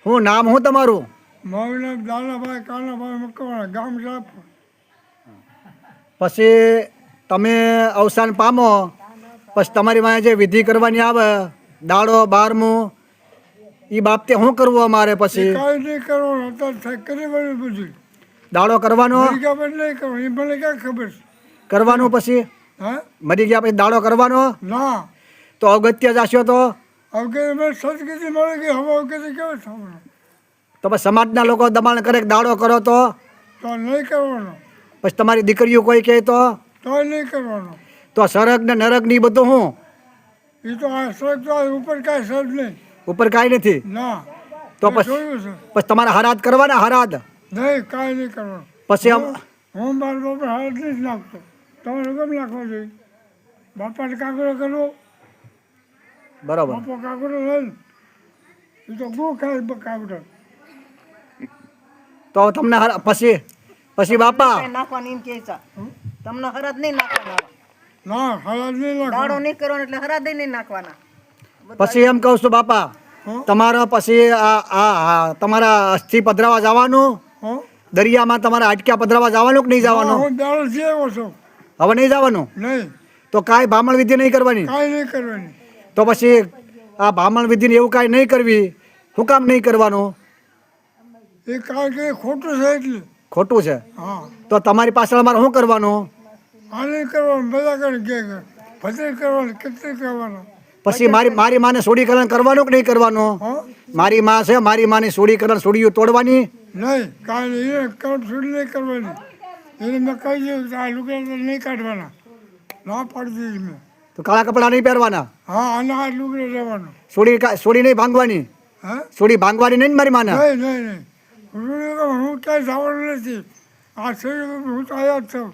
હું નામ હું તમારું? મારું નામ દાનાભાઈ કાનાભાઈ મકવાણા, ગામ રાપર. પછી તમે અવસાન પામો પછી તમારી પાસે જે વિધિ કરવાની આવે દાડો 12મું એ બાબતે શું કરવું અમારે? પછી કાંઈ નહીં કરવાનું, અત્યારે કરી વળ્યું બધું. દાડો કરવાનો નહીં કરવાનું, એ મને ક્યાં ખબર છે. કરવાનું પછી હા મરી ગયા પછી દાડો કરવાનો? ના, તો અગત્ય જશો તો અવગતિ મેં સદગતિ મળી ગઈ, હવે અવગતિ કેવું થવાનું? તો પછી સમાજના લોકો દબાણ કરે કે દાડો કરો તો નહીં કરવાનો, પછી તમારી દીકરીઓ કોઈ કહે તો નહીં કરવાનો. તો સરગ ને નરક ની બધું હું એ તો આ સર તો આ ઉપર કાંઈ સર નહીં. ઉપર કાંઈ નથી. ના, તો મેં પછી જોયું છે. પછી તમારે હરાદ કરવાના હરાદ નહીં, કાંઈ નહીં કરવાનું. પછી આમ હું મારા બાપા હાથ નહીં જ નાખતો, તમારે કેમ નાખવા જોઈએ? બાપાને કાકડો કરવો, બરાબર. બાપા કાકડો લઈને એ તો ગો ખાય કાકડો. તો તમને પછી બાપા નાખવાની એમ કે છે તમને હરાદ નહીં નાખવાના, ના, હાલાત નહીં દાડો નાખવાનો. નહીં કરવાનો એટલે હરાદ નહીં નાખવાના. પછી એમ કહું છું બાપા તમારા પછી આ તમારા અસ્થિ પધરાવા જવાનું હો? દરિયામાં તમારા હાટક્યા પધરાવા જવાનું કે નહીં જવાનું? હું દાડો જે આવ્યો છું. હવે નહીં જવાનું? નહીં, તો કાંઈ બ્રાહ્મણ વિધિ નહીં કરવાની? કાંઈ નહીં કરવાની. તો પછી આ બ્રાહ્મણ વિધિને એવું કાંઈ નહીં કરવી, શું કામ નહીં કરવાનું? એ કારણ કે એ ખોટું છે એટલે. ખોટું છે? હા, તો તમારી પાછળ અમારે શું કરવાનું? આ નહીં કરવાનું, બધા કરે કે ભદ્ર કરવાનું, કેટલી કરવાનું. પછી મારી માને સોડીકરણ કરવાનું કે નહીં કરવાનું? હો? મારી માં છે, મારી માની સોડીકરણ સોડીઓ તોડવાની? નહીં, કાંઈ નહીં, એને કામ છૂટ નહીં કરવાની. એને મેં કહી દીધું કે આ લુગડા નહીં કાઢવાના, ના પાડી દીધી મેં. તો કાળા કપડાં નહીં પહેરવાના? હા, અને આ લુગડે રહેવાનું. સોડી નહીં ભાંગવાની? હા, સોડી ભાંગવાની નહીં ને મારી માને? નહીં નહીં નહીં, હું ક્યાંય જવાનું નથી. આ શરીર હું તો આવ્યા જ છું.